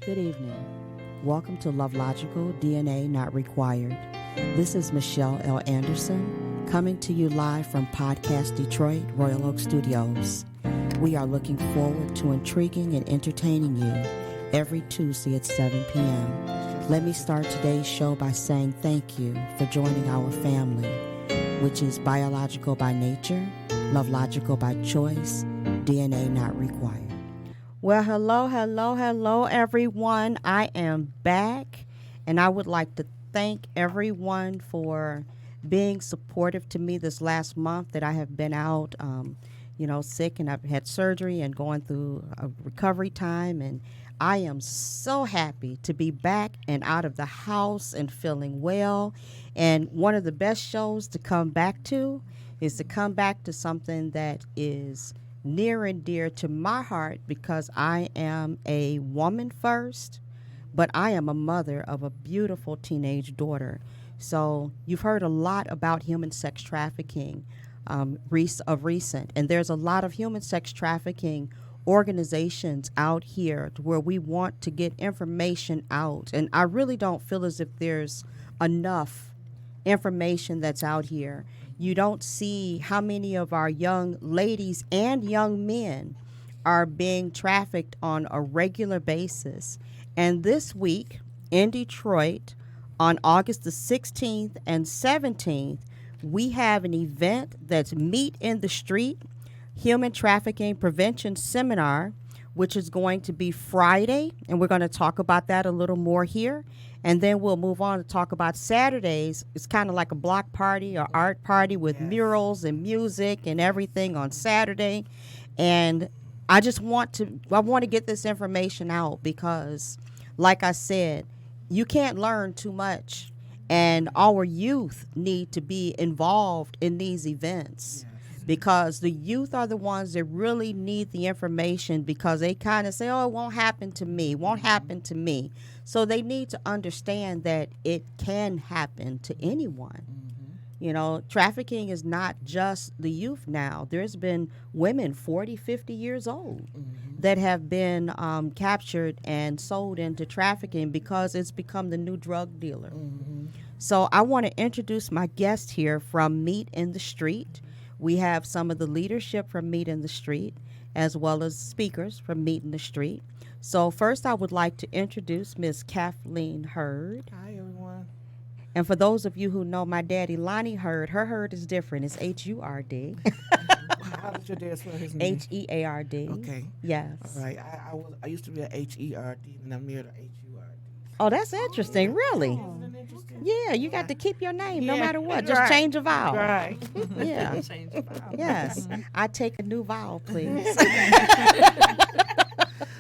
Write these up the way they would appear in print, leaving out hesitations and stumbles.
Good evening. Welcome to LoveLogical, DNA Not Required. This is Michelle L. Anderson, coming to you live from PodcastDetroit, Royal Oak Studios. We are looking forward to intriguing and entertaining you every Tuesday at 7 p.m. Let me start today's show by saying thank you for joining our family, which is biological by nature, LoveLogical by choice, DNA Not Required. Well, hello, everyone. I am back, and I would like to thank everyone for being supportive to me this last month that I have been out, sick, and I've had surgery and going through a recovery time, and I am so happy to be back and out of the house and feeling well. And one of the best shows to come back to is to come back to something that is near and dear to my heart because I am a woman first, but I am a mother of a beautiful teenage daughter. So you've heard a lot about human sex trafficking of recent, and there's a lot of human sex trafficking organizations out here where we want to get information out, and I really don't feel as if there's enough information that's out here. You don't see how many of our young ladies and young men are being trafficked on a regular basis. And this week in Detroit, on August the 16th and 17th, we have an event that's Meet in the Street Human Trafficking Prevention Seminar, which is going to be Friday, and we're going to talk about that a little more here. And then we'll move on to talk about Saturdays. It's kind of like a block party or art party with murals and music and everything on Saturday. And I want to get this information out because, like I said, you can't learn too much. And our youth need to be involved in these events. Because the youth are the ones that really need the information because they kind of say, oh, it won't happen to me. So they need to understand that it can happen to anyone. Mm-hmm. You know, trafficking is not just the youth now. There's been women 40, 50 years old that have been captured and sold into trafficking because it's become the new drug dealer. Mm-hmm. So I want to introduce my guest here from Meet in the Street. We have some of the leadership from Meet in the Street, as well as speakers from Meet in the Street. So first, I would like to introduce Ms. Kathleen Hurd. Hi, everyone. And for those of you who know my daddy, Lonnie Hurd, her Hurd is different. It's H-U-R-D. How did your dad spell his name? H-E-A-R-D. Okay. Yes. All right. I used to be a H-E-R-D, and I'm near the H-U-R-D. Oh, that's interesting, really. Yeah, you got to keep your name no matter what. Just change a vowel. Right. Yeah. Change a vowel. Yes. I take a new vowel, please.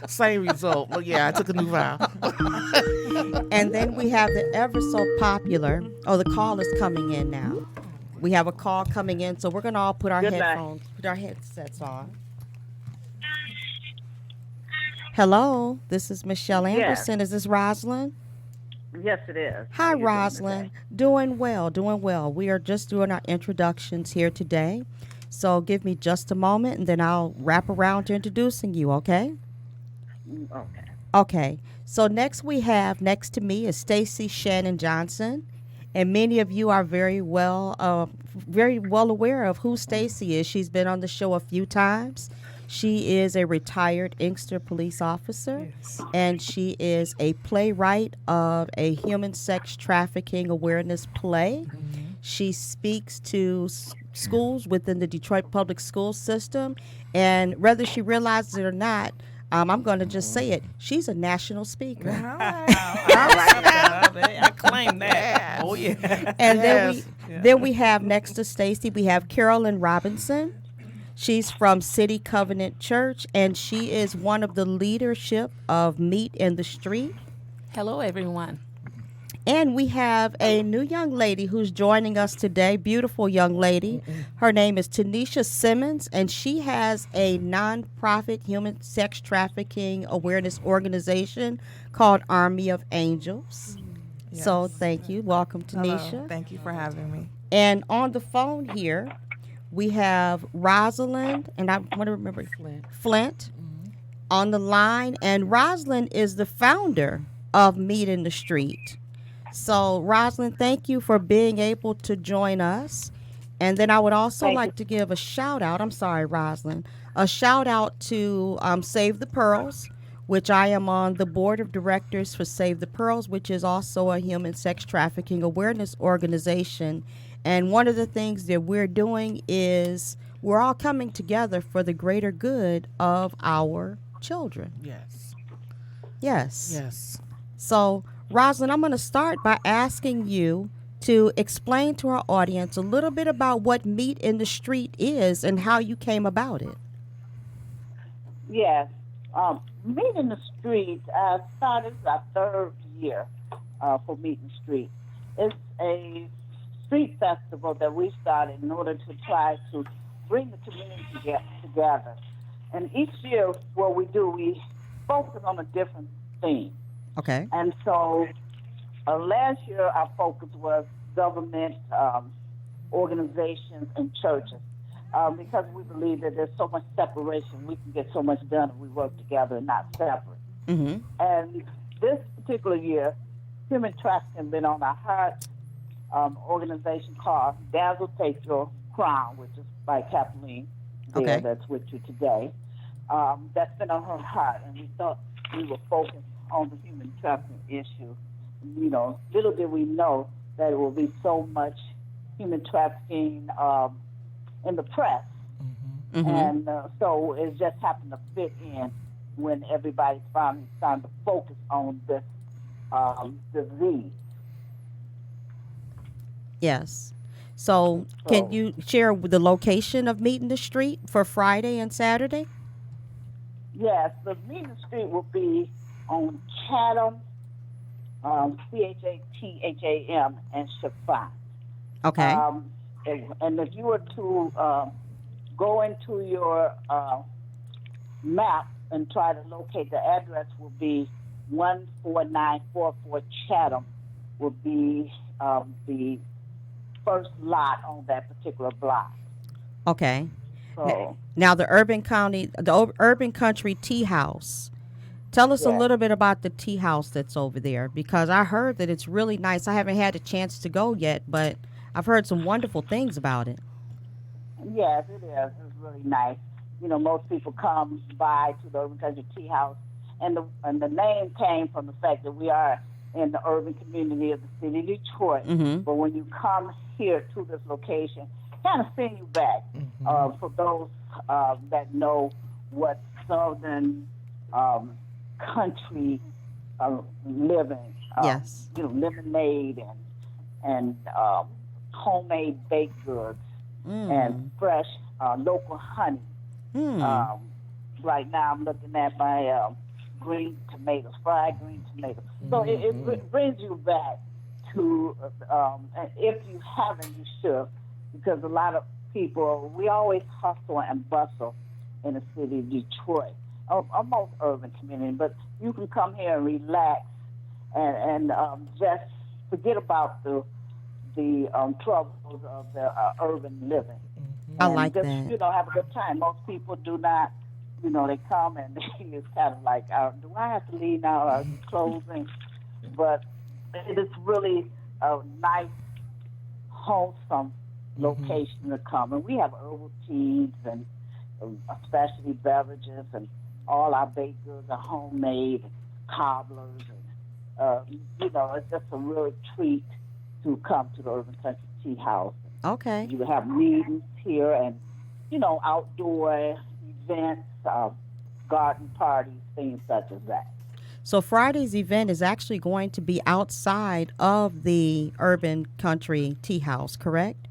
Same result, but yeah, I took a new vowel. And then we have the ever so popular, the call is coming in now. We have a call coming in, so we're going to all put our headsets on. Hello, this is Michelle Anderson. Yes. Is this Rosalind? Yes, it is. Hi, Rosalind. Doing well. We are just doing our introductions here today. So give me just a moment, and then I'll wrap around to introducing you, okay? Okay. Okay. So next to me is Stacy Shannon Johnson. And many of you are very well aware of who Stacy is. She's been on the show a few times. She is a retired Inkster police officer, and she is a playwright of a human sex trafficking awareness play. Mm-hmm. She speaks to schools within the Detroit public school system, and whether she realizes it or not, I'm going to just say it. She's a national speaker. All right. I claim that. Oh, yeah. And then we have next to Stacy, we have Carolyn Robinson. She's from City Covenant Church, and she is one of the leadership of Meet in the Street. Hello, everyone. And we have a new young lady who's joining us today, beautiful young lady. Her name is Tanisha Simmons, and she has a nonprofit human sex trafficking awareness organization called Army of Angels. Yes. So thank you. Welcome, Tanisha. Hello. Thank you for having me. And on the phone here, we have Rosalind, and I want to remember Flint. on the line, and Rosalind is the founder of Meet in the Street. So, Rosalind, thank you for being able to join us. And then I would also Thank you. like to give a shout out. I'm sorry, Rosalind. A shout out to Save the Pearls, which I am on the board of directors for Save the Pearls, which is also a human sex trafficking awareness organization. And one of the things that we're doing is we're all coming together for the greater good of our children. Yes. Yes. Yes. So, Rosalind, I'm going to start by asking you to explain to our audience a little bit about what Meet in the Street is and how you came about it. Yes. Meet in the Street started our third year for Meet in the Street. It's a street festival that we started in order to try to bring the community together. And each year, what we do, we focus on a different theme. Okay. And so last year, our focus was government, organizations, and churches. Because we believe that there's so much separation, we can get so much done if we work together and not separate. Mm-hmm. And this particular year, human trafficking been on our heart. Organization called Dazzle Take Your Crown, which is by Kathleen there, Okay. that's with you today. That's been on her heart, and we thought we were focused on the human trafficking issue. You know, little did we know that it will be so much human trafficking in the press. Mm-hmm. And so it just happened to fit in when everybody's finally starting to focus on this disease. Yes. So, can you share the location of Meet in the Street for Friday and Saturday? Yes, the Meet in the Street will be on Chatham, Chatham, and Chiffon. Okay. And if you were to go into your map and try to locate, the address will be 14944 Chatham, will be the first lot on that particular block. Okay. So, Now, the Urban Country Tea House. Tell us a Yes. little bit about the tea house that's over there, because I heard that it's really nice. I haven't had a chance to go yet, but I've heard some wonderful things about it. yes, it is. It's really nice. You know, most people come by to the Urban Country Tea House, and the name came from the fact that we are in the urban community of the city of Detroit. Mm-hmm. But when you come here to this location, kind of send you back for those that know what southern country living. Yes. You know, lemonade and homemade baked goods and fresh local honey. Right now, I'm looking at my green tomatoes, fried green tomatoes. So it brings you back to, and if you haven't, you should, because a lot of people, we always hustle and bustle in the city of Detroit, almost urban community, but you can come here and relax and just forget about the troubles of the urban living. I And like just, that. you know, have a good time. Most people do not, you know, they come and it's kind of like, do I have to leave now? Are you closing? But it is really a nice, wholesome location to come. And we have herbal teas and specialty beverages, and all our baked goods are homemade, and cobblers. And, you know, it's just a real treat to come to the Urban Country Tea House. Okay. You have meetings here and, you know, outdoor events, garden parties, things such as that. So Friday's event is actually going to be outside of the Urban Country Tea House, correct?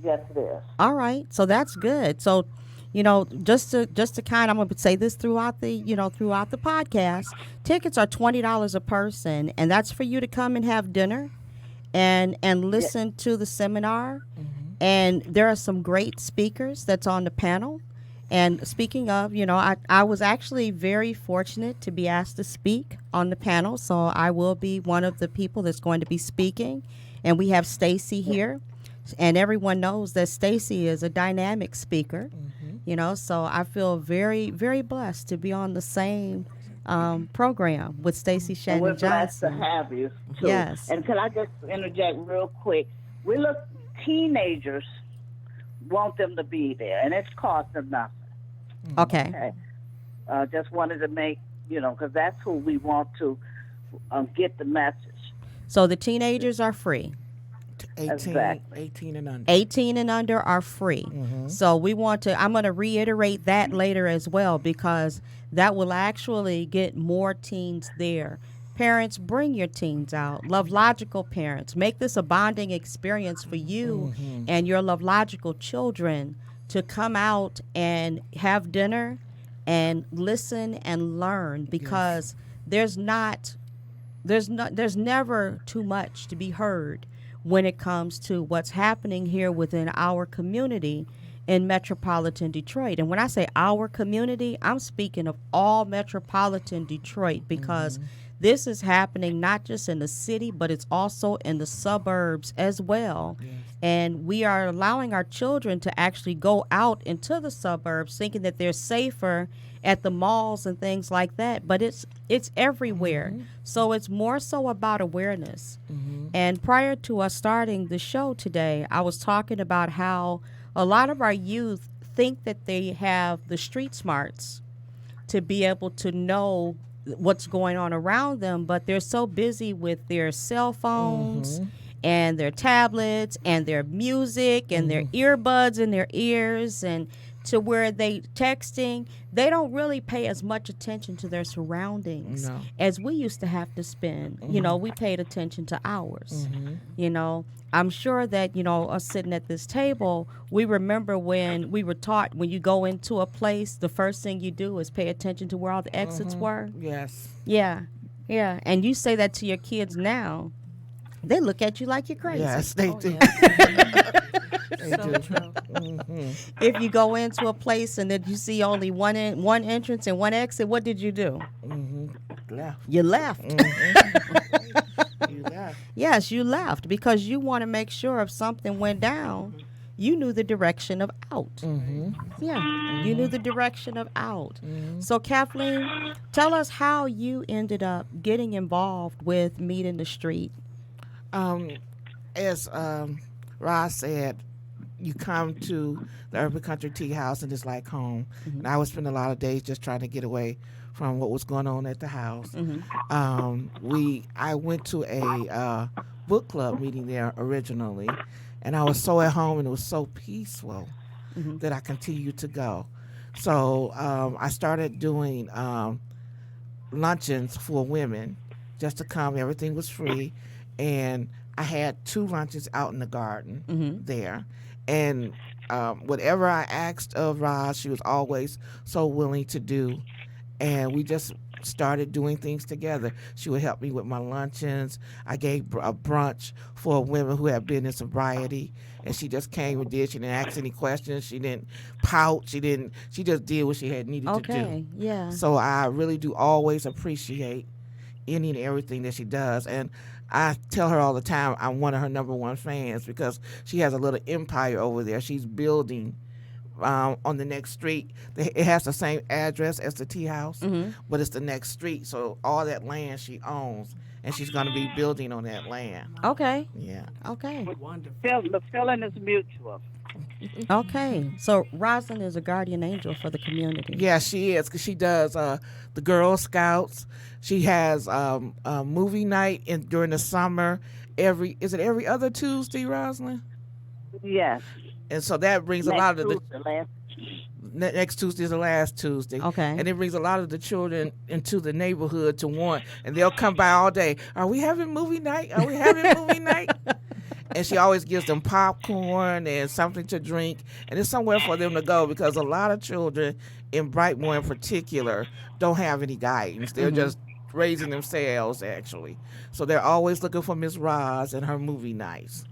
Yes, it is. All right. So that's good. So, you know, just to kind of, I'm going to say this throughout the podcast, tickets are $20 a person, and that's for you to come and have dinner and listen to the seminar. And there are some great speakers that's on the panel. And speaking of, you know, I was actually very fortunate to be asked to speak on the panel. So I will be one of the people that's going to be speaking. And we have Stacy here. And everyone knows that Stacy is a dynamic speaker. So I feel very, very blessed to be on the same program with Stacey And we're Shannon blessed to Johnson. have you too. Yes. And can I just interject real quick? We look teenagers want them to be there, and it's cost them nothing. Okay. Okay. Just wanted to make because that's who we want to get the message. So the teenagers are free. 18, Exactly. 18 and under. 18 and under are free. So I'm going to reiterate that later as well, because that will actually get more teens there. Parents, bring your teens out. LoveLogical parents, make this a bonding experience for you and your LoveLogical children to come out and have dinner and listen and learn, because there's never too much to be heard when it comes to what's happening here within our community in metropolitan Detroit. And when I say our community, I'm speaking of all metropolitan Detroit, because this is happening not just in the city, but it's also in the suburbs as well. Yes. And we are allowing our children to actually go out into the suburbs thinking that they're safer at the malls and things like that, but it's everywhere. So it's more so about awareness. And prior to us starting the show today, I was talking about how a lot of our youth think that they have the street smarts to be able to know what's going on around them, but they're so busy with their cell phones and their tablets and their music and their earbuds in their ears, and to where they they don't really pay as much attention to their surroundings as we used to have to spend. We paid attention to ours. I'm sure that, us sitting at this table, we remember when we were taught, when you go into a place, the first thing you do is pay attention to where all the exits were. Yes. Yeah. And you say that to your kids now, they look at you like you're crazy. Yes, they do. They so do. True. If you go into a place and then you see only one entrance and one exit, what did you do? Left. You left. You left. Yes, you left, because you want to make sure if something went down, you knew the direction of out. Yeah, you knew the direction of out. So, Kathleen, tell us how you ended up getting involved with Meet in the Street. As Roz said, you come to the Urban Country Tea House and it's like home. And I would spend a lot of days just trying to get away from what was going on at the house. I went to a book club meeting there originally, and I was so at home and it was so peaceful that I continued to go. So I started doing luncheons for women just to come. Everything was free, and I had 2 lunches out in the garden there. And whatever I asked of Roz, she was always so willing to do. And we just started doing things together. She would help me with my luncheons. I gave a brunch for women who had been in sobriety, and she just came and did. She didn't ask any questions. She didn't pout. She just did what she had needed to do. Okay, yeah. So I really do always appreciate any and everything that she does. And I tell her all the time I'm one of her number one fans, because she has a little empire over there. She's building on the next street. It has the same address as the tea house, but it's the next street. So all that land she owns, and she's going to be building on that land. Okay. Yeah. Okay. Wonderful. The feeling is mutual. Okay. So Rosalind is a guardian angel for the community. Yeah, she is, because she does the Girl Scouts. She has a movie night during the summer. Every other Tuesday, Rosalind? Yes. And so that brings a lot of the next Tuesday is the last Tuesday. Okay. And it brings a lot of the children into the neighborhood to want, and they'll come by all day. Are we having movie night? Are we having movie night? And she always gives them popcorn and something to drink, and it's somewhere for them to go, because a lot of children in Brightmoor in particular don't have any guidance. They're just raising themselves, actually. So they're always looking for Miss Roz and her movie nights.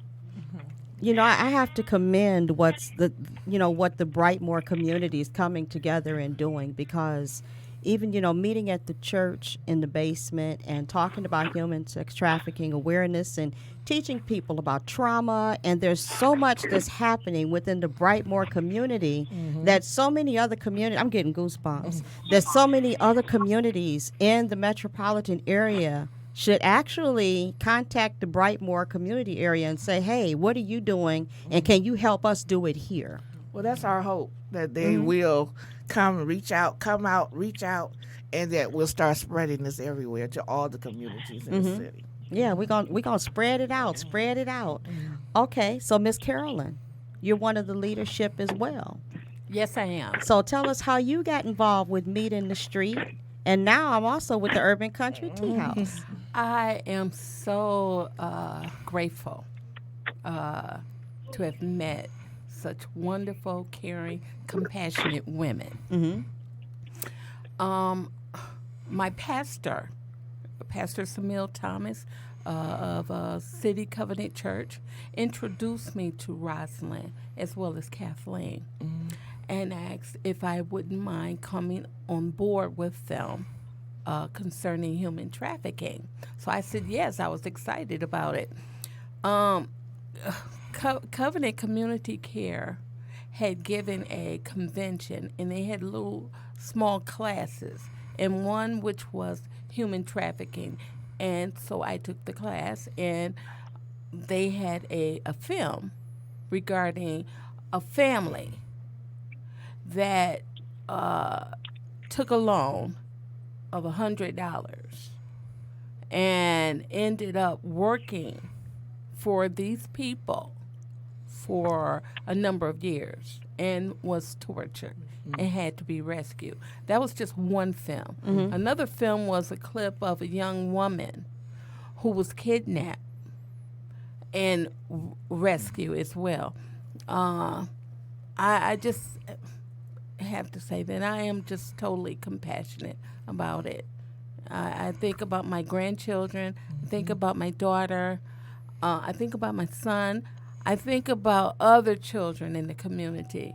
I have to commend what the Brightmoor community is coming together and doing, because even, meeting at the church in the basement and talking about human sex trafficking awareness and teaching people about trauma. And there's so much that's happening within the Brightmoor community that so many other communities, I'm getting goosebumps, there's so many other communities in the metropolitan area should actually contact the Brightmoor community area and say, hey, what are you doing? And can you help us do it here? Well, that's our hope, that they will come reach out, and that we'll start spreading this everywhere to all the communities in the city. Yeah, we're gonna spread it out. Okay, so Miss Carolyn, you're one of the leadership as well. Yes, I am. So tell us how you got involved with Meet in the Street, and now I'm also with the Urban Country Tea House. I am so grateful to have met such wonderful, caring, compassionate women. My pastor, Pastor Samil Thomas of City Covenant Church, introduced me to Rosalind as well as Kathleen, and asked if I wouldn't mind coming on board with them concerning human trafficking. So I said yes. I was excited about it. Covenant Community Care had given a convention, and they had little small classes, and one which was human trafficking. And so I took the class, and they had a film regarding a family that took a loan of $100 and ended up working for these people for a number of years and was tortured and had to be rescued. That was just one film. Another film was a clip of a young woman who was kidnapped and rescued as well. I just have to say that I am just totally compassionate about it. I think about my grandchildren. I think about my daughter. I think about my son. I think about other children in the community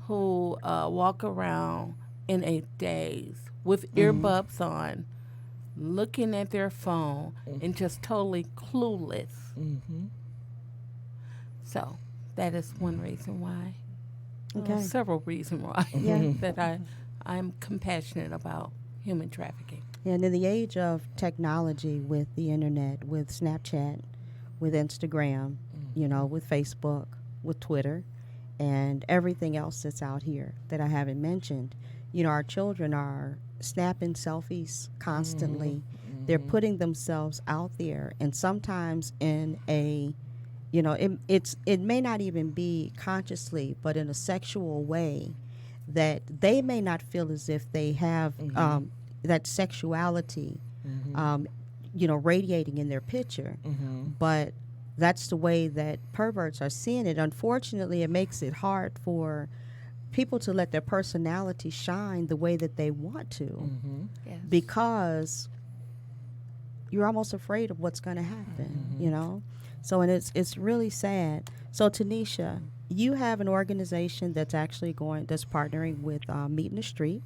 who walk around in a daze with earbuds on, looking at their phone and just totally clueless. So that is one reason why. Okay. Several reasons why that I'm compassionate about human trafficking. And in the age of technology, with the internet, with Snapchat, with Instagram, with Facebook, with Twitter, and everything else that's out here that I haven't mentioned, our children are snapping selfies constantly. They're putting themselves out there, and sometimes in a, it may not even be consciously, but in a sexual way that they may not feel as if they have that sexuality, radiating in their picture, but that's the way that perverts are seeing it. Unfortunately, it makes it hard for people to let their personality shine the way that they want to, because you're almost afraid of what's going to happen, So, and it's really sad. So, Tanisha, you have an organization that's actually that's partnering with Meet in the Street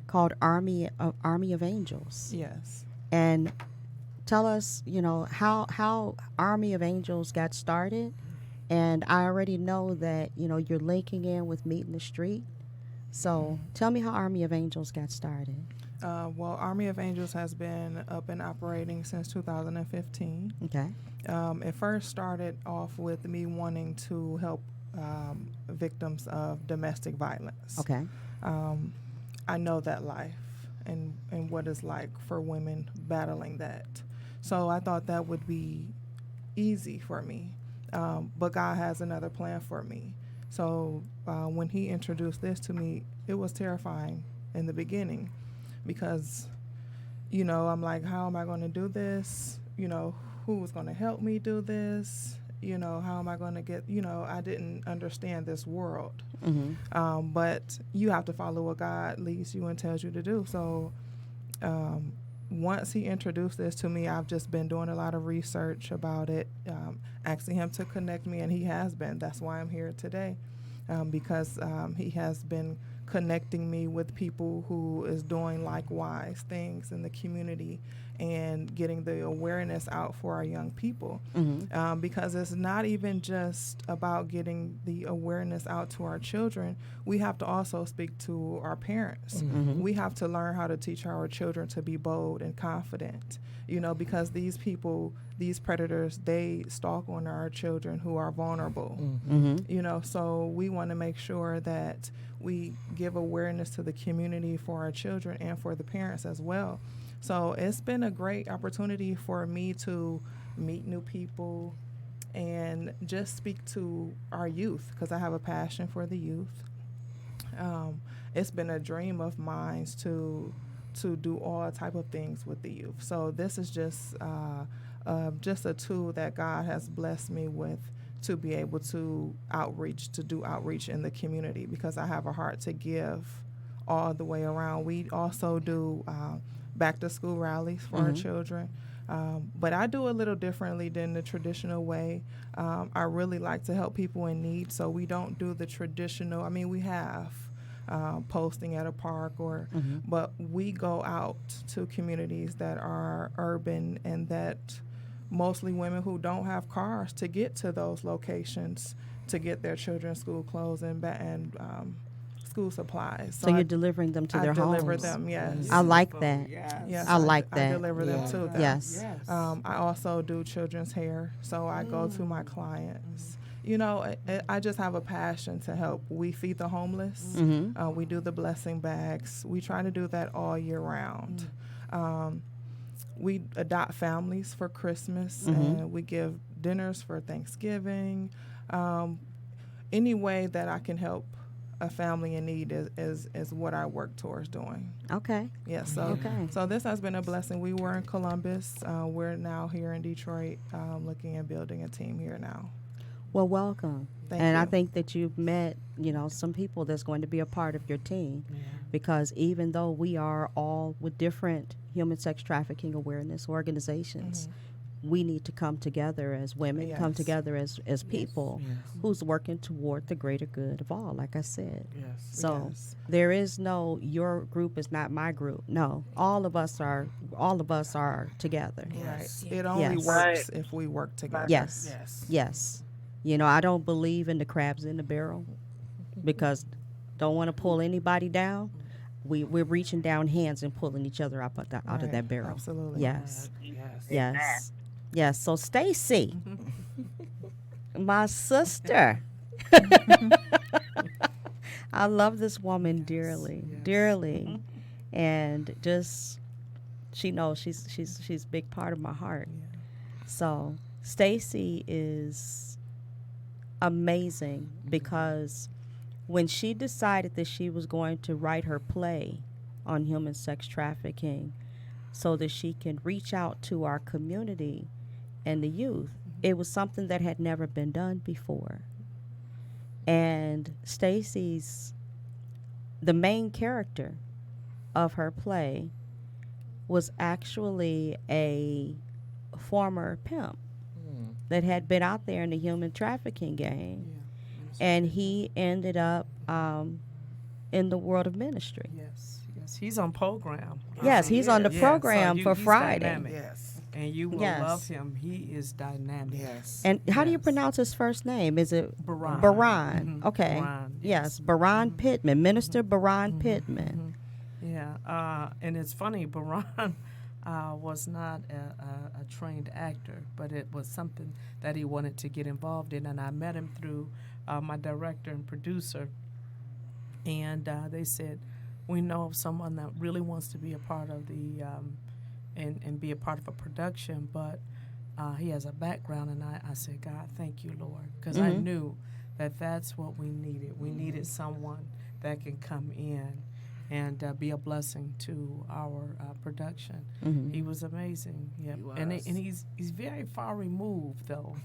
called Army of Angels. Yes. And tell us, how Army of Angels got started. And I already know that, you're linking in with Meet in the Street. So tell me how Army of Angels got started. Well, Army of Angels has been up and operating since 2015. Okay. It first started off with me wanting to help victims of domestic violence. Okay. I know that life and what it's like for women battling that. So I thought that would be easy for me. But God has another plan for me. So when he introduced this to me, it was terrifying in the beginning because, I'm like, how am I going to do this? Who's going to help me do this? How am I going to get, I didn't understand this world. But you have to follow what God leads you and tells you to do. So once he introduced this to me, I've just been doing a lot of research about it, asking him to connect me, and he has been. That's why I'm here today, because he has been connecting me with people who is doing likewise things in the community and getting the awareness out for our young people. Because it's not even just about getting the awareness out to our children. We have to also speak to our parents. We have to learn how to teach our children to be bold and confident, because these people, these predators, they stalk on our children who are vulnerable. So we want to make sure that we give awareness to the community for our children and for the parents as well. So it's been a great opportunity for me to meet new people and just speak to our youth, because I have a passion for the youth. It's been a dream of mine to do all type of things with the youth. So this is just a tool that God has blessed me with to be able to do outreach in the community, because I have a heart to give all the way around. We also do back to school rallies for our children. But I do a little differently than the traditional way. I really like to help people in need, so we don't do the traditional. I mean, we have posting at a park, but we go out to communities that are urban and that mostly women who don't have cars to get to those locations to get their children's school clothes and school supplies. So you're delivering them to their homes. I deliver them, yes. I like that. Yes, I like I that. deliver them to them. Yes. I also do children's hair, so I go to my clients. I just have a passion to help. We feed the homeless. We do the blessing bags. We try to do that all year round. We adopt families for Christmas, and we give dinners for Thanksgiving. Any way that I can help a family in need is what I work towards doing. Okay. Yes. So this has been a blessing. We were in Columbus. We're now here in Detroit, looking at building a team here now. Well, welcome. Thank and you. I think that you've met, some people that's going to be a part of your team, because even though we are all with different human sex trafficking awareness organizations, we need to come together as women, come together as people who's working toward the greater good of all, like I said. So there is no, your group is not my group. No, all of us are together. Right. It only works if we work together. Yes. I don't believe in the crabs in the barrel, because don't want to pull anybody down. We're reaching down hands and pulling each other out of that barrel. Absolutely. Yes. So Stacy, my sister, I love this woman dearly, and just she knows she's a big part of my heart. So Stacy is amazing, because when she decided that she was going to write her play on human sex trafficking so that she can reach out to our community and the youth, it was something that had never been done before. And the main character of her play was actually a former pimp that had been out there in the human trafficking game. And he ended up in the world of ministry. Yes. He's on program. Yes, he's on the program for he's Friday. Dynamic. And you will love him. He is dynamic. And how do you pronounce his first name? Is it Baran? Baran. Okay. Baran, Yes, Baran Pittman, Minister Baran Pittman. Yeah, and it's funny, Baran was not a trained actor, but it was something that he wanted to get involved in, and I met him through my director and producer, and they said, we know of someone that really wants to be a part of the and be a part of a production, but he has a background, and I said, God, thank you, Lord, because I knew that that's what we needed. We needed someone that can come in and be a blessing to our production. He was amazing. Yeah, and he's very far removed though,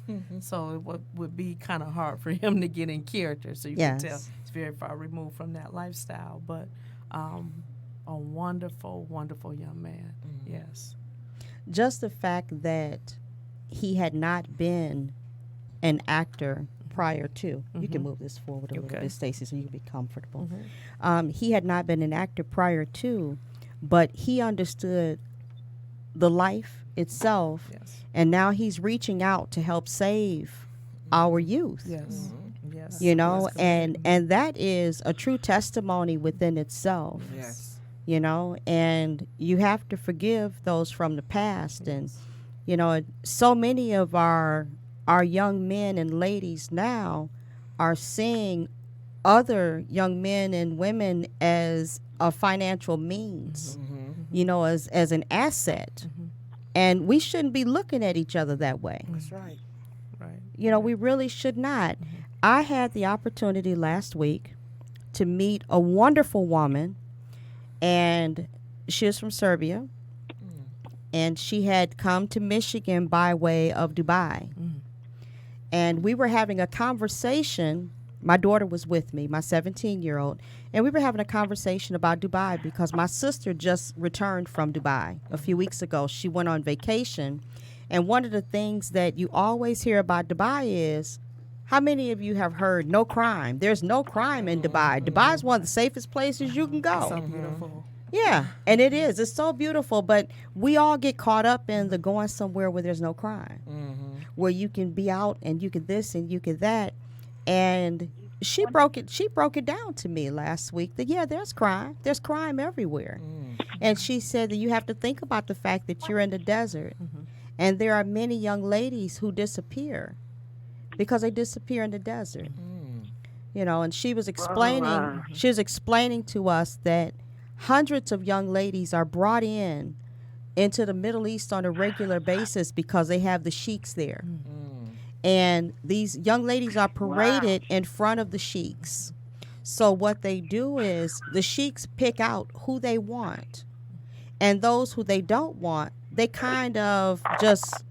so it would be kind of hard for him to get in character. So you can tell he's very far removed from that lifestyle. But a wonderful, wonderful young man. Yes. Just the fact that he had not been an actor prior to. You can move this forward a little Okay. bit, Stacy, so you can be comfortable. He had not been an actor prior to, but he understood the life itself, Yes. and now he's reaching out to help save our youth. Yes. Yes. You know, Yes. and that is a true testimony within itself. Yes. You know, and you have to forgive those from the past. And you know, so many of our young men and ladies now are seeing other young men and women as a financial means, you know, as an asset. And we shouldn't be looking at each other that way. That's right. Right. You know, we really should not. I had the opportunity last week to meet a wonderful woman, and she is from Serbia, and she had come to Michigan by way of Dubai. And we were having a conversation. My daughter was with me, my 17-year-old, and we were having a conversation about Dubai because my sister just returned from Dubai a few weeks ago. She went on vacation, and one of the things that you always hear about Dubai is, how many of you have heard no crime? There's no crime in Dubai. Dubai is one of the safest places you can go. So beautiful. Yeah, and it is. It's so beautiful, but we all get caught up in the going somewhere where there's no crime, where you can be out and you can this and you can that. And she broke it down to me last week that, yeah, there's crime. There's crime everywhere. And she said that you have to think about the fact that you're in the desert, and there are many young ladies who disappear because they disappear in the desert. You know, and she was explaining to us that hundreds of young ladies are brought into the Middle East on a regular basis because they have the sheiks there. And these young ladies are paraded in front of the sheiks. So what they do is the sheiks pick out who they want, and those who they don't want, they kind of just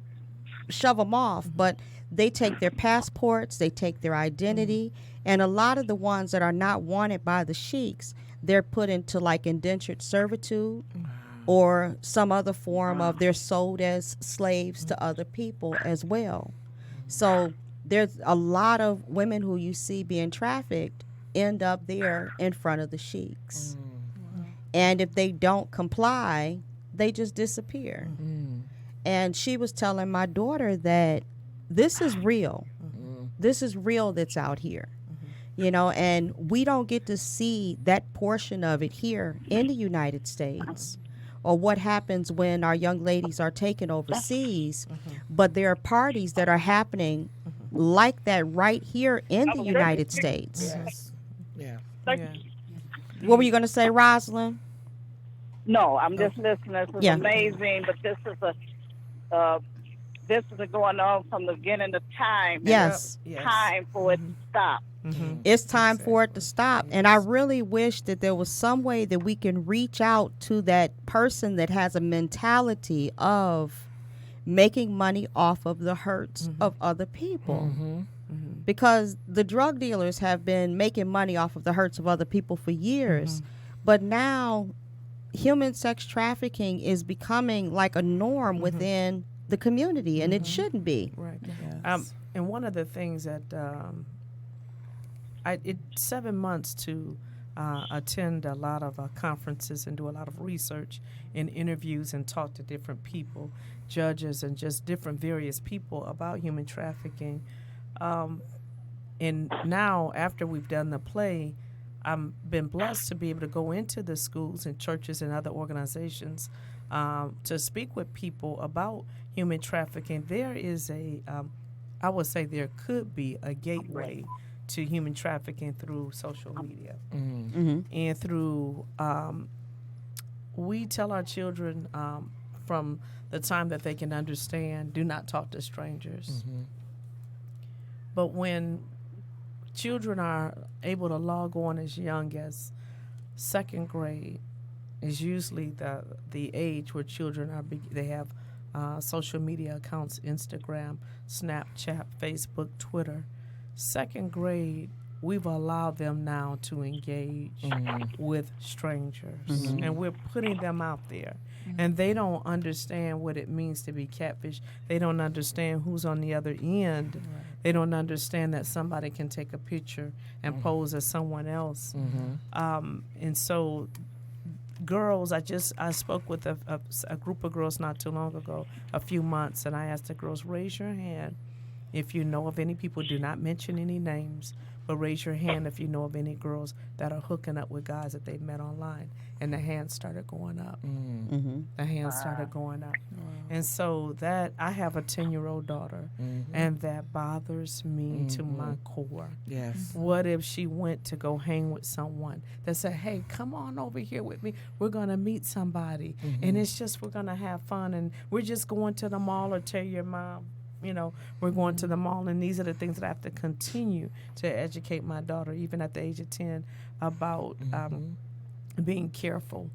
shove them off. But they take their passports, they take their identity, and a lot of the ones that are not wanted by the sheiks, they're put into like indentured servitude or some other form of they're sold as slaves to other people as well. So there's a lot of women who you see being trafficked end up there in front of the sheiks. And if they don't comply, they just disappear. And she was telling my daughter that this is real. This is real that's out here. You know, and we don't get to see that portion of it here in the United States, or what happens when our young ladies are taken overseas. But there are parties that are happening like that right here in the United States. Yes. Yeah. Yeah. What were you going to say, Rosalind? No, I'm just listening. This is Yeah. amazing, but this is going on from the beginning of time. and Yes. it's time for it to stop. It's time for it to stop. And I really wish that there was some way that we can reach out to that person that has a mentality of making money off of the hurts of other people. Because the drug dealers have been making money off of the hurts of other people for years. But now human sex trafficking is becoming like a norm within the community, and it shouldn't be. Right. Yes. And one of the things that it's 7 months to attend a lot of conferences and do a lot of research and interviews and talk to different people, judges and just different various people about human trafficking. And now, after we've done the play, I've been blessed to be able to go into the schools and churches and other organizations to speak with people about human trafficking. There is I would say there could be a gateway to human trafficking through social media and through, we tell our children from the time that they can understand, do not talk to strangers. But when children are able to log on as young as second grade, is usually the age where children they have social media accounts, Instagram, Snapchat, Facebook, Twitter. Second grade we've allowed them now to engage with strangers, and we're putting them out there. And they don't understand what it means to be catfish. They don't understand who's on the other end. They don't understand that somebody can take a picture and pose as someone else. And so girls, I spoke with a group of girls not too long ago, a few months, and I asked the girls, raise your hand if you know of any people. Do not mention any names, but raise your hand if you know of any girls that are hooking up with guys that they've met online. And the hands started going up. The hands started going up. And so that, I have a 10-year-old daughter, and that bothers me to my core. Yes. What if she went to go hang with someone that said, hey, come on over here with me. We're going to meet somebody. And it's just, we're going to have fun. And we're just going to the mall, or tell your mom, we're going to the mall. And these are the things that I have to continue to educate my daughter, even at the age of 10, about being careful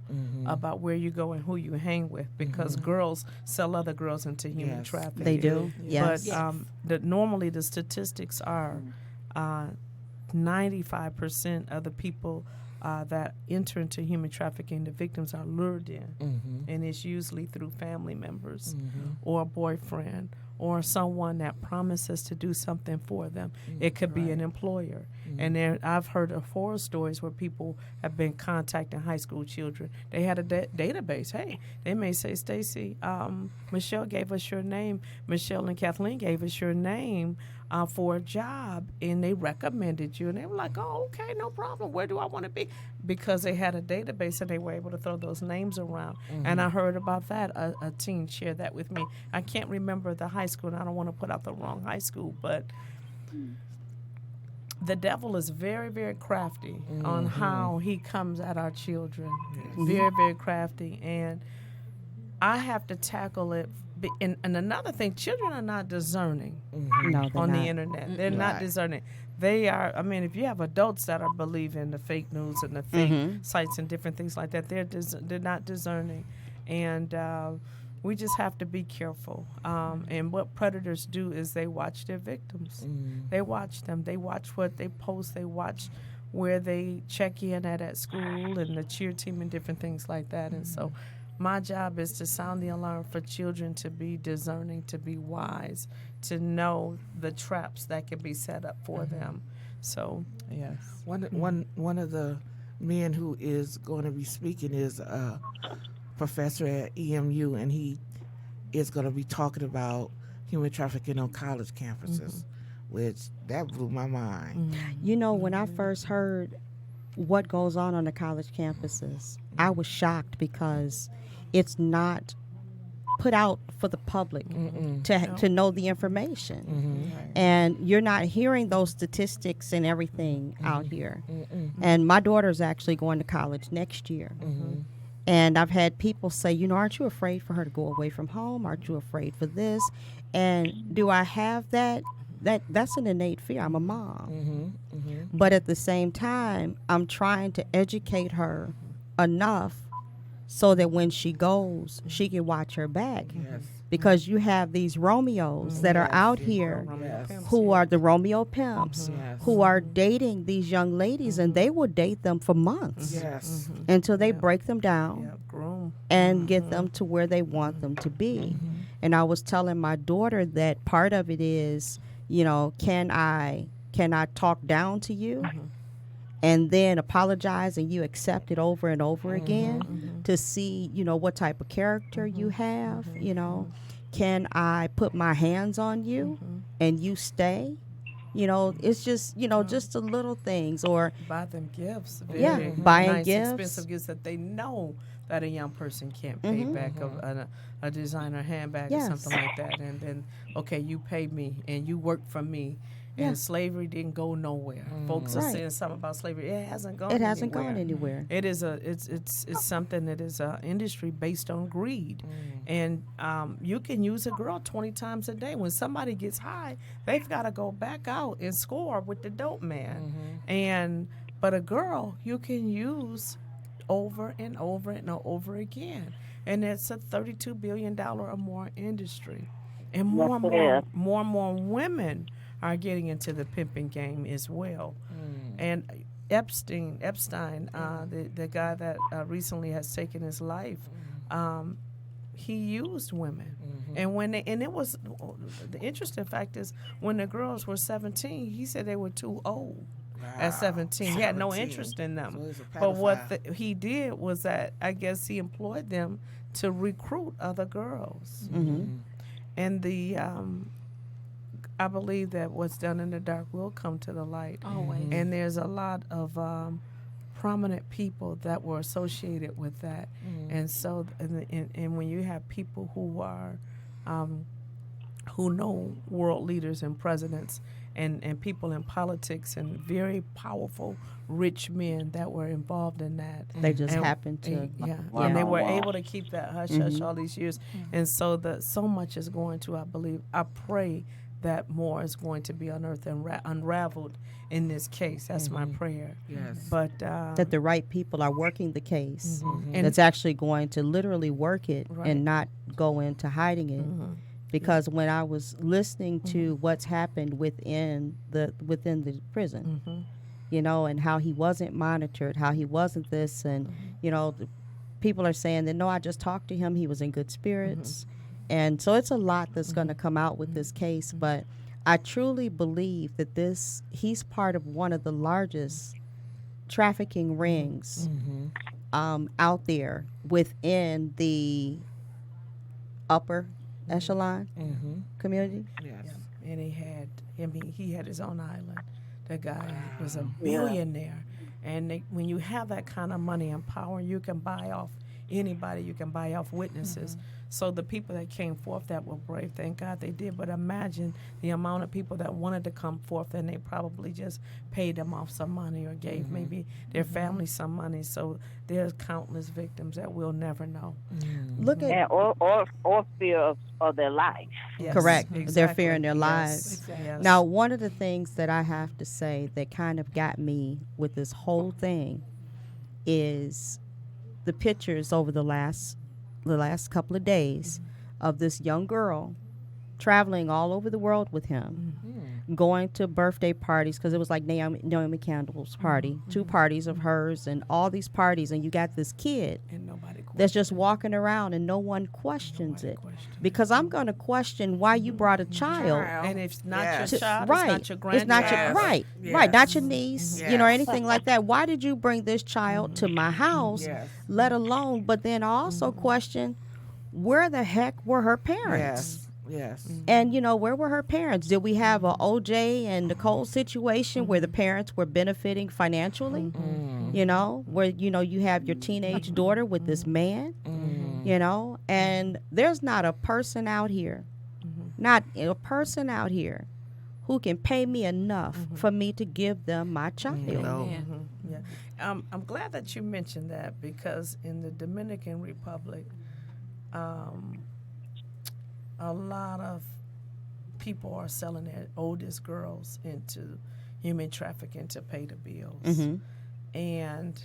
about where you go and who you hang with, because girls sell other girls into human trafficking. They do. Yes. But normally the statistics are 95% of the people that enter into human trafficking, the victims are lured in, and it's usually through family members or a boyfriend or someone that promises to do something for them. It could be an employer. And I've heard of horror stories where people have been contacting high school children. They had a database. Hey, they may say, Stacy, Michelle gave us your name. Michelle and Kathleen gave us your name for a job, and they recommended you. And they were like, oh, okay, no problem. Where do I want to be? Because they had a database and they were able to throw those names around. And I heard about that. A teen shared that with me. I can't remember the high school, and I don't want to put out the wrong high school, but the devil is very, very crafty on how he comes at our children. Very, very crafty. And I have to tackle it. And another thing, children are not discerning No, on not. the internet. They're not discerning. They are, if you have adults that are believing the fake news and the fake sites and different things like that, they're not discerning. And we just have to be careful. And what predators do is they watch their victims. They watch them. They watch what they post. They watch where they check in at school and the cheer team and different things like that. And so my job is to sound the alarm for children, to be discerning, to be wise, to know the traps that can be set up for them. So, Yes. One of the men who is going to be speaking is a professor at EMU, and he is going to be talking about human trafficking on college campuses, which that blew my mind. When I first heard what goes on the college campuses, I was shocked because it's not put out for the public to know the information. And you're not hearing those statistics and everything out here. And my daughter's actually going to college next year. And I've had people say, aren't you afraid for her to go away from home? Aren't you afraid for this? And do I have that? That's an innate fear. I'm a mom. But at the same time, I'm trying to educate her enough so that when she goes, she can watch her back. Because you have these Romeos that are out here who are the Romeo pimps, who are dating these young ladies, and they will date them for months until they break them down and get them to where they want them to be. And I was telling my daughter that part of it is, can I talk down to you? And then apologize, and you accept it over and over again to see, what type of character you have, Can I put my hands on you and you stay? It's just, just the little things. Or buy them gifts. Buying nice, gifts. Expensive gifts that they know that a young person can't pay back a designer handbag or something like that. And then, okay, you pay me and you work for me. And slavery didn't go nowhere. Folks are saying something about slavery. It hasn't gone anywhere. It hasn't gone anywhere. It is it's something that is an industry based on greed. And you can use a girl 20 times a day. When somebody gets high, they've got to go back out and score with the dope man. But a girl you can use over and over and over again. And it's a $32 billion or more industry. And more and more women are getting into the pimping game as well. And Epstein, the guy that recently has taken his life, he used women. And it was, the interesting fact is, when the girls were 17, he said they were too old. At 17, he had no interest in them. So he's a But what pedophile. he did was that I guess he employed them to recruit other girls. And I believe that what's done in the dark will come to the light. Always. And there's a lot of prominent people that were associated with that. And so, and when you have people who are, who know world leaders and presidents and people in politics and very powerful, rich men that were involved in that. They just And- happened to. and they were able to keep that hush hush all these years. And so so much is going to, I pray that more is going to be unearthed and unraveled in this case. That's my prayer. Yes. But That the right people are working the case. And- That's actually going to literally work it Right. and not go into hiding it. Because when I was listening to what's happened within the prison, you know, and how he wasn't monitored, how he wasn't this, and you know, the people are saying that no, I just talked to him, he was in good spirits, and so it's a lot that's going to come out with this case. But I truly believe that he's part of one of the largest trafficking rings out there within the upper echelon community. Yes. and he had his own island. That guy was a billionaire. And when you have that kind of money and power, you can buy off anybody. You can buy off witnesses. So the people that came forth that were brave, thank God they did. But imagine the amount of people that wanted to come forth, and they probably just paid them off some money or gave maybe their family some money. So there's countless victims that we'll never know. Look at And or fear of their life. Yes, correct. They're exactly. fearing their Yes, lives. yes. Now, one of the things that I have to say that kind of got me with this whole thing is the pictures over the last couple of days of this young girl traveling all over the world with him, going to birthday parties, because it was like Naomi Campbell's party, 2 parties of hers and all these parties, and you got this kid And nobody that's just walking around and no one questions it. Because I'm going to question why you brought a child. And if it's not Yes. your child, Right. it's not your It's not grandchild. your Yes. right, not your niece, you know, or Yes. anything like that. Why did you bring this child to my house, Yes. let alone? But then I also question, where the heck were her parents? Yes. Yes. And you know, where were her parents? Did we have a OJ and Nicole situation where the parents were benefiting financially? You know, where you have your teenage daughter with this man. You know, and there's not a person out here, who can pay me enough for me to give them my child. No. Yeah. I'm glad that you mentioned that, because in the Dominican Republic, a lot of people are selling their oldest girls into human trafficking to pay the bills. And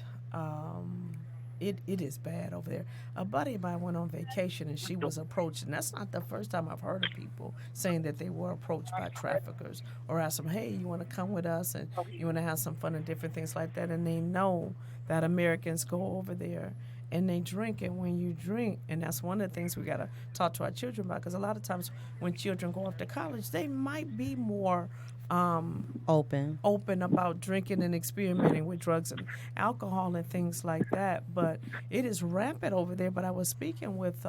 it is bad over there. A buddy of mine went on vacation and she was approached, and that's not the first time I've heard of people saying that they were approached by traffickers or asked them, hey, you want to come with us and you want to have some fun and different things like that. And they know that Americans go over there and they drink, and when you drink, and that's one of the things we got to talk to our children about, because a lot of times when children go off to college, they might be more Open. about drinking and experimenting with drugs and alcohol and things like that. But it is rampant over there. But I was speaking with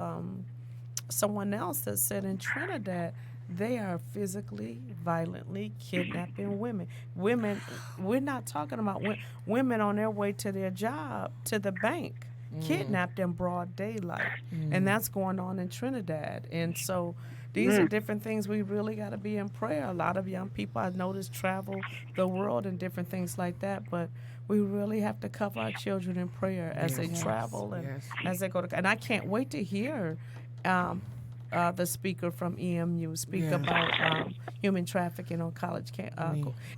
someone else that said in Trinidad, they are physically, violently kidnapping women. We're not talking about women on their way to their job, to the bank, kidnapped in broad daylight. And that's going on in Trinidad. And so these are different things we really got to be in prayer. A lot of young people, I've noticed, travel the world and different things like that. But we really have to cover our children in prayer as they travel and as they go to. And I can't wait to hear the speaker from EMU speak about human trafficking on college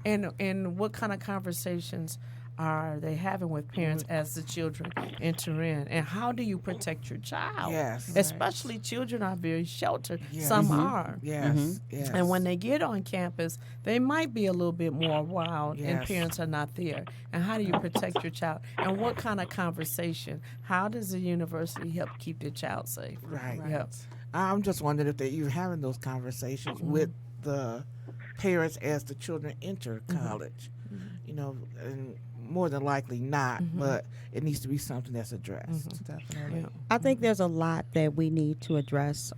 and what kind of conversations are they having with parents as the children enter in? And how do you protect your child? Yes. Especially children are very sheltered. Yes. Some are. Yes. Yes. And when they get on campus, they might be a little bit more wild and Yes. parents are not there. And how do you protect your child? And what kind of conversation? How does the university help keep the child safe? Right. Yep. I'm just wondering if you're having those conversations with the parents as the children enter college. You know, and more than likely not, but it needs to be something that's addressed. Definitely. Yeah. I think there's a lot that we need to address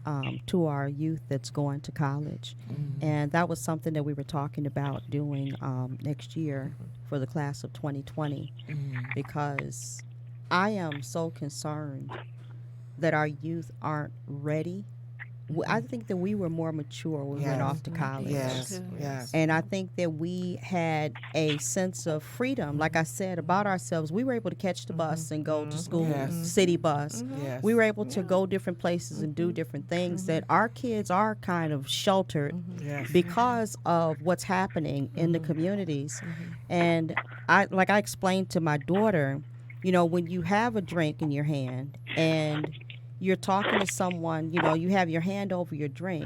to our youth that's going to college. And that was something that we were talking about doing next year for the class of 2020, because I am so concerned that our youth aren't ready. I think that we were more mature when we went Yes. off to college. Yes. Yes. And I think that we had a sense of freedom. Like I said about ourselves, we were able to catch the bus and go to school, Yes. city bus. Yes. We were able to go different places and do different things that our kids are kind of sheltered Yes. because of what's happening in the communities. And I explained to my daughter, you know, when you have a drink in your hand and you're talking to someone, you know, you have your hand over your drink.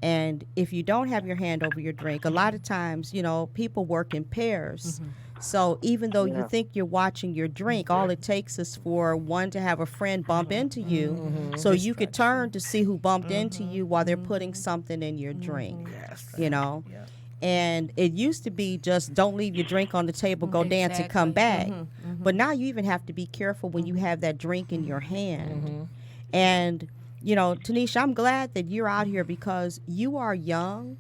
And if you don't have your hand over your drink, a lot of times, you know, people work in pairs. So even though you think you're watching your drink, all it takes is for one to have a friend bump into you, so you could turn to see who bumped into you while they're putting something in your drink, Yes. you know. And it used to be just don't leave your drink on the table, go dance and come back. But now you even have to be careful when you have that drink in your hand. And, you know, Tanisha, I'm glad that you're out here because you are young.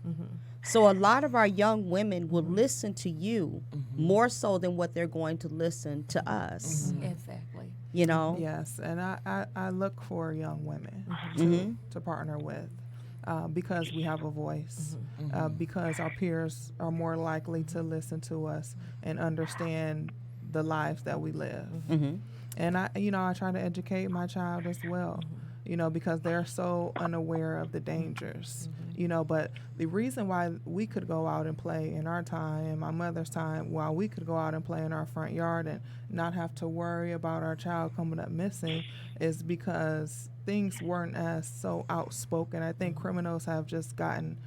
So a lot of our young women will listen to you more so than what they're going to listen to us, Exactly. you know? Yes, and I look for young women to partner with because we have a voice, because our peers are more likely to listen to us and understand the lives that we live. And I try to educate my child as well, you know, because they're so unaware of the dangers, you know. But the reason why we could go out and play in our time, in my mother's time, while we could go out and play in our front yard and not have to worry about our child coming up missing, is because things weren't as so outspoken. I think criminals have just gotten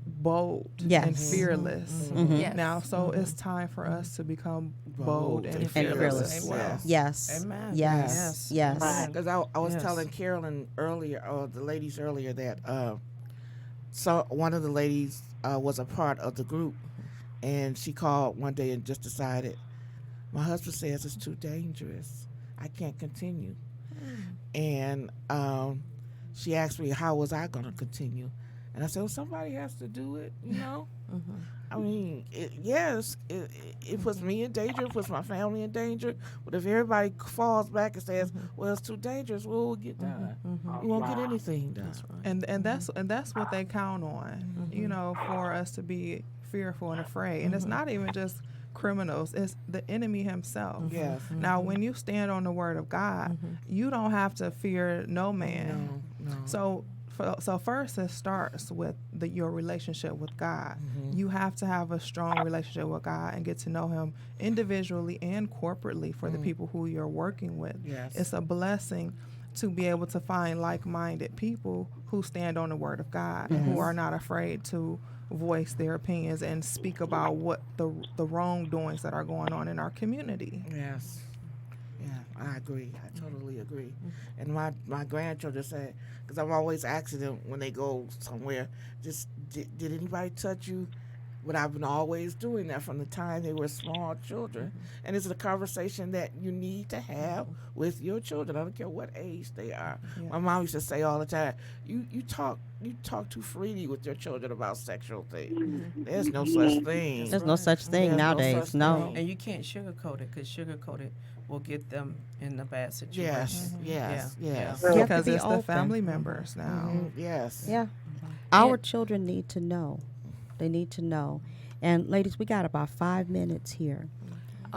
bold and fearless Yes. now. So it's time for us to become bold and fearless as well. Yes. Amen. Yes. Yes. Because I was Yes. telling Carolyn earlier, or the ladies earlier, that so one of the ladies was a part of the group, and she called one day and just decided, my husband says it's too dangerous. I can't continue. And she asked me, how was I going to continue? And I said, well, somebody has to do it, you know? I mean, it puts me in danger, it puts my family in danger. But if everybody falls back and says, well, it's too dangerous, what will get done? We won't get anything done. And that's what they count on, you know, for us to be fearful and afraid. And it's not even just criminals, it's the enemy himself. Yes. Now, when you stand on the word of God, you don't have to fear no man. No. So first it starts with your relationship with God. You have to have a strong relationship with God and get to know him individually and corporately for the people who you're working with. Yes. It's a blessing to be able to find like-minded people who stand on the word of God, who are not afraid to voice their opinions and speak about what the wrongdoings that are going on in our community. Yes. Yeah, I agree. I totally agree. And my grandchildren say, because I'm always asking them when they go somewhere, just did anybody touch you? But I've been always doing that from the time they were small children. And it's a conversation that you need to have with your children. I don't care what age they are. Yeah. My mom used to say all the time, you talk too freely with your children about sexual things. There's no such thing. There's no such thing There's no nowadays. such No. thing. And you can't sugarcoat it because sugarcoat it will get them in a bad situation. Yes, yes, Yeah. yes. You have to Because be it's the open. family members now. Yes. Yeah. Our children need to know. They need to know. And ladies, we got about 5 minutes here.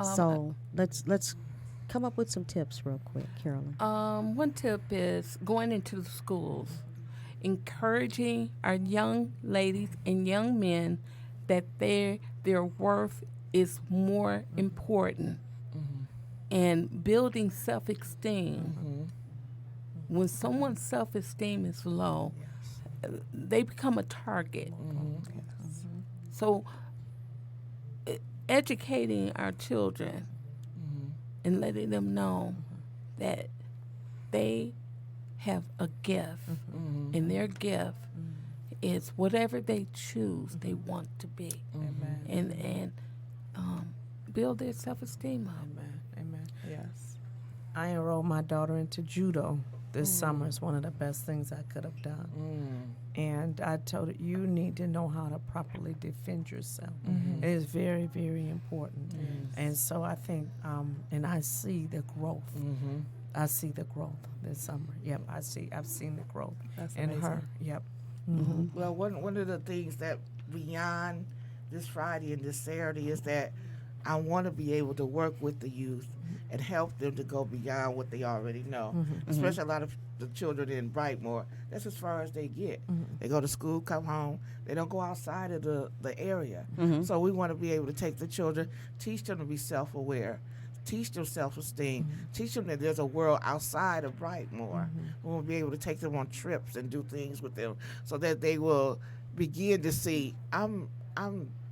So let's come up with some tips real quick, Carolyn. One tip is going into the schools, encouraging our young ladies and young men that their worth is more important. And building self-esteem. When someone's self-esteem is low, they become a target. So educating our children and letting them know that they have a gift, and their gift is whatever they choose they want to be, and build their self-esteem up. Amen. Yes. I enrolled my daughter into judo this summer. It's one of the best things I could have done. And I told her, you need to know how to properly defend yourself. It is very, very important. And so I think, and I see the growth. I see the growth this summer. Yep, I've seen the growth in her. Yep. Well, one of the things that beyond this Friday and this Saturday is that I want to be able to work with the youth and help them to go beyond what they already know. Especially a lot of the children in Brightmoor, that's as far as they get. They go to school, come home. They don't go outside of the area. So we want to be able to take the children, teach them to be self-aware, teach them self-esteem, teach them that there's a world outside of Brightmoor. We will be able to take them on trips and do things with them so that they will begin to see, I'm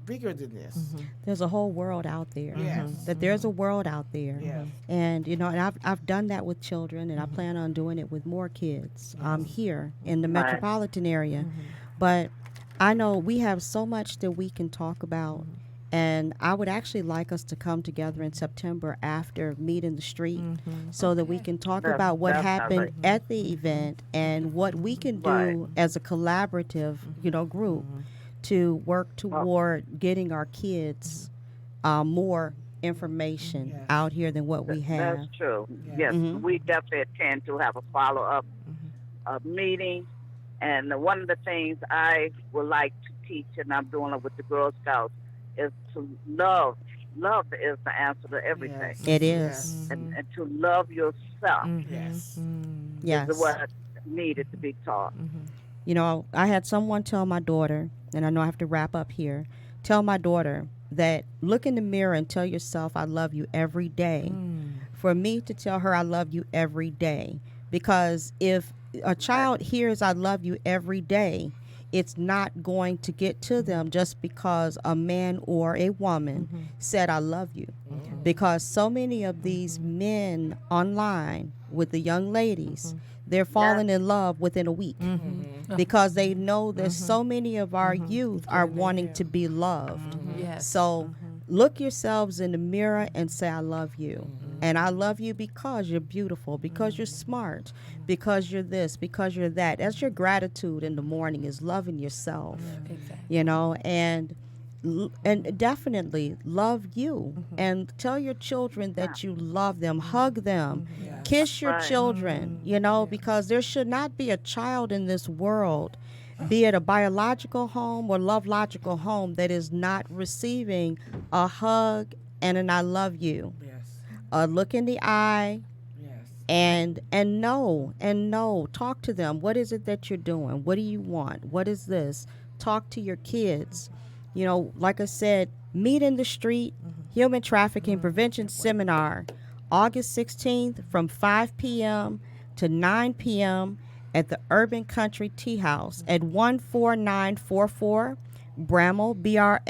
bigger than this. There's a whole world out there. Yes. That there's a world out there. Yes. And, and I've done that with children, and I plan on doing it with more kids here in the metropolitan area. But I know we have so much that we can talk about. And I would actually like us to come together in September after Meet in the Street so that we can talk about what happened at the event and what we can do as a collaborative, group to work toward getting our kids more information out here than what we have. That's true. Yes, we definitely intend to have a follow-up meeting. And one of the things I would like to teach, and I'm doing it with the Girl Scouts, is to love. Love is the answer to everything. Yes. It is. And to love yourself Yes. Yes. is what needed to be taught. I had someone tell my daughter, and I know I have to wrap up here, tell my daughter that look in the mirror and tell yourself I love you every day. For me to tell her I love you every day, because if a child hears I love you every day, it's not going to get to them just because a man or a woman said I love you. Because so many of these men online with the young ladies, they're falling in love within a week because they know that so many of our youth are wanting to be loved. So look yourselves in the mirror and say, I love you. And I love you because you're beautiful, because you're smart, because you're this, because you're that. That's your gratitude in the morning, is loving yourself, and definitely love you and tell your children that you love them, hug them, kiss your children, because there should not be a child in this world, be it a biological home or LoveLogical home, that is not receiving a hug and an I love you. A look in the eye, and no. Talk to them. What is it that you're doing? What do you want? What is this? Talk to your kids. Like I said, Meet in the Street, Human Trafficking Prevention Seminar, August 16th from 5 p.m. to 9 p.m. at the Urban Country Tea House at 14944 Bramall, Bramell,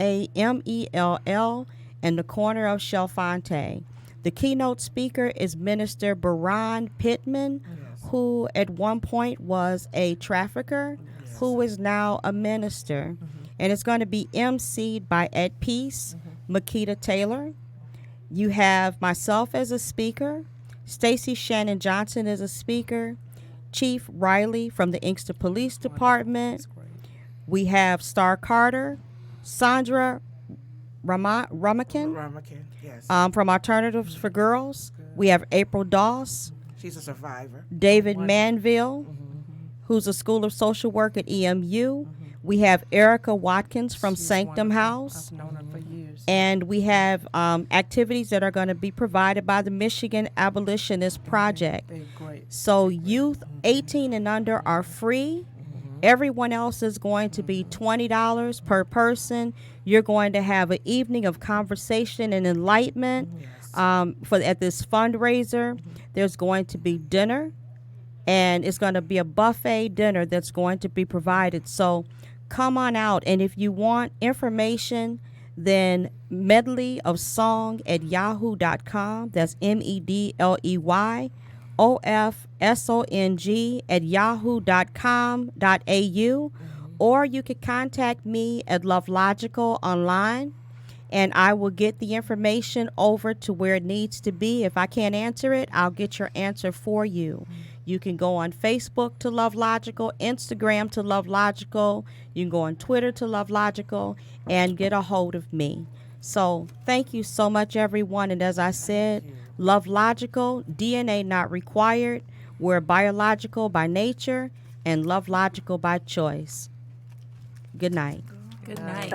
in the corner of Chelfonte. The keynote speaker is Minister Baron Pittman, who at one point was a trafficker, who is now a minister. And it's going to be emceed by Ed Peace, Makita Taylor. You have myself as a speaker, Stacy Shannon Johnson as a speaker, Chief Riley from the Inkster Police Department. We have Star Carter, Sandra Ramakin, yes. From Alternatives for Girls. We have April Doss. She's a survivor. David Manville, who's a School of Social Work at EMU. We have Erica Watkins from Sanctum House. I've known her for years. And we have activities that are going to be provided by the Michigan Abolitionist Project. They're great. So youth 18 and under are free. Everyone else is going to be $20 per person. You're going to have an evening of conversation and enlightenment at this fundraiser. There's going to be dinner, and it's going to be a buffet dinner that's going to be provided. So come on out, and if you want information, then medley of song at yahoo.com. That's MEDLEYOFSONG at yahoo.com.au. Or you can contact me at LoveLogical online, and I will get the information over to where it needs to be. If I can't answer it, I'll get your answer for you. You can go on Facebook to LoveLogical, Instagram to LoveLogical. You can go on Twitter to LoveLogical and get a hold of me. So thank you so much, everyone. And as I said, LoveLogical, DNA not required. We're biological by nature and LoveLogical by choice. Good night. Good night.